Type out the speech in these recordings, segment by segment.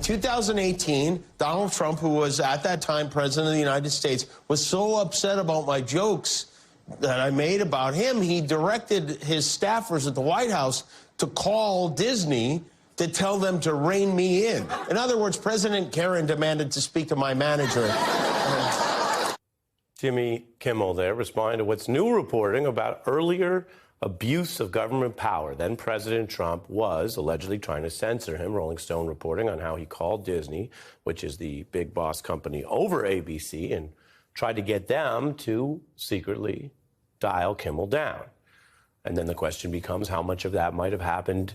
2018, Donald Trump, who was at that time president of the United States, was so upset about my jokes that I made about him, he directed his staffers at the White House to call Disney to tell them to rein me in. In other words, President Karen demanded to speak to my manager. Jimmy Kimmel there responding to what's new reporting about earlier abuse of government power. Then President Trump was allegedly trying to censor him. Rolling Stone reporting on how he called Disney, which is the big boss company over ABC, and tried to get them to secretly dial Kimmel down. And then the question becomes how much of that might have happened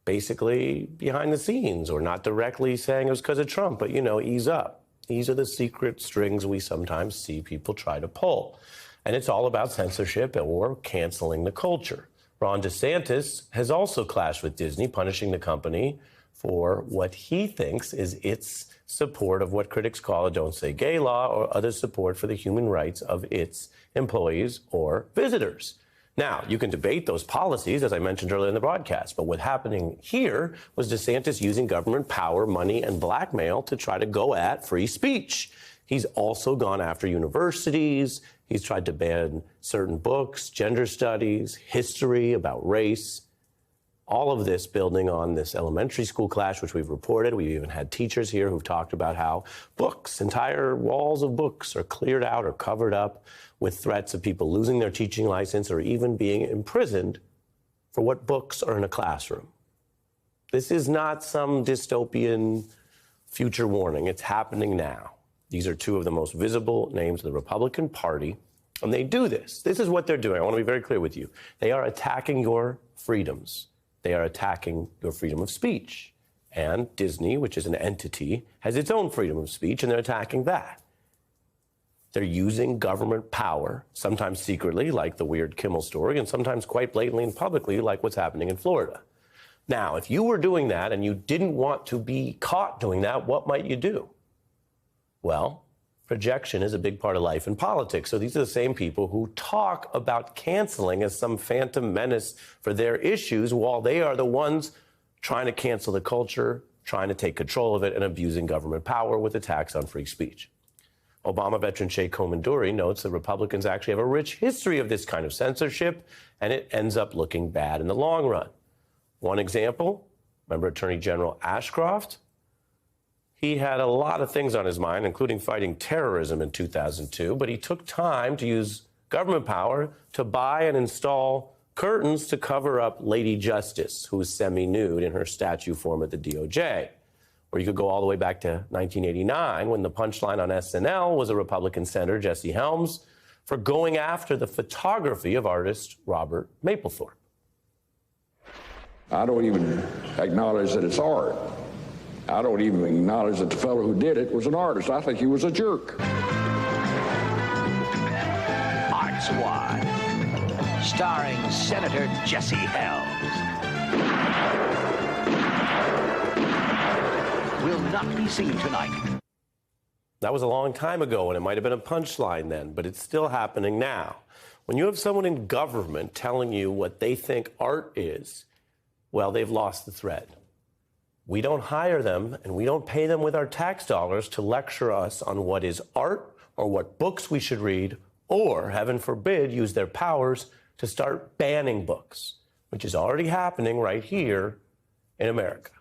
basically behind the scenes, or not directly saying it was because of Trump, but, you know, ease up. These are the secret strings we sometimes see people try to pull. And it's all about censorship or canceling the culture. Ron DeSantis has also clashed with Disney, punishing the company for what he thinks is its support of what critics call a Don't Say Gay law, or other support for the human rights of its employees or visitors. Now, you can debate those policies, as I mentioned earlier in the broadcast, but what's happening here was DeSantis using government power, money, and blackmail to try to go at free speech. He's also gone after universities. He's tried to ban certain books, gender studies, history about race. All of this building on this elementary school clash, which we've reported. We've even had teachers here who've talked about how books, entire walls of books, are cleared out or covered up with threats of people losing their teaching license or even being imprisoned for what books are in a classroom. This is not some dystopian future warning. It's happening now. These are two of the most visible names of the Republican Party, and they do this. This is what they're doing. I want to be very clear with you. They are attacking your freedoms. They are attacking your freedom of speech. And Disney, which is an entity, has its own freedom of speech, and they're attacking that. They're using government power, sometimes secretly, like the weird Kimmel story, and sometimes quite blatantly and publicly, like what's happening in Florida. Now, if you were doing that and you didn't want to be caught doing that, what might you do? Well, projection is a big part of life and politics. So these are the same people who talk about canceling as some phantom menace for their issues, while they are the ones trying to cancel the culture, trying to take control of it, and abusing government power with attacks on free speech. Obama veteran Shay Komanduri notes that Republicans actually have a rich history of this kind of censorship, and it ends up looking bad in the long run. One example, remember Attorney General Ashcroft? He had a lot of things on his mind, including fighting terrorism in 2002, but he took time to use government power to buy and install curtains to cover up Lady Justice, who was semi-nude in her statue form at the DOJ. Or you could go all the way back to 1989, when the punchline on SNL was a Republican senator, Jesse Helms, for going after the photography of artist Robert Mapplethorpe. I don't even acknowledge that it's art. I don't even acknowledge that the fellow who did it was an artist. I think he was a jerk. Art Squad, starring Senator Jesse Helms, will not be seen tonight. That was a long time ago, and it might have been a punchline then, but it's still happening now. When you have someone in government telling you what they think art is, well, they've lost the thread. We don't hire them, and we don't pay them with our tax dollars to lecture us on what is art or what books we should read, or, heaven forbid, use their powers to start banning books, which is already happening right here in America.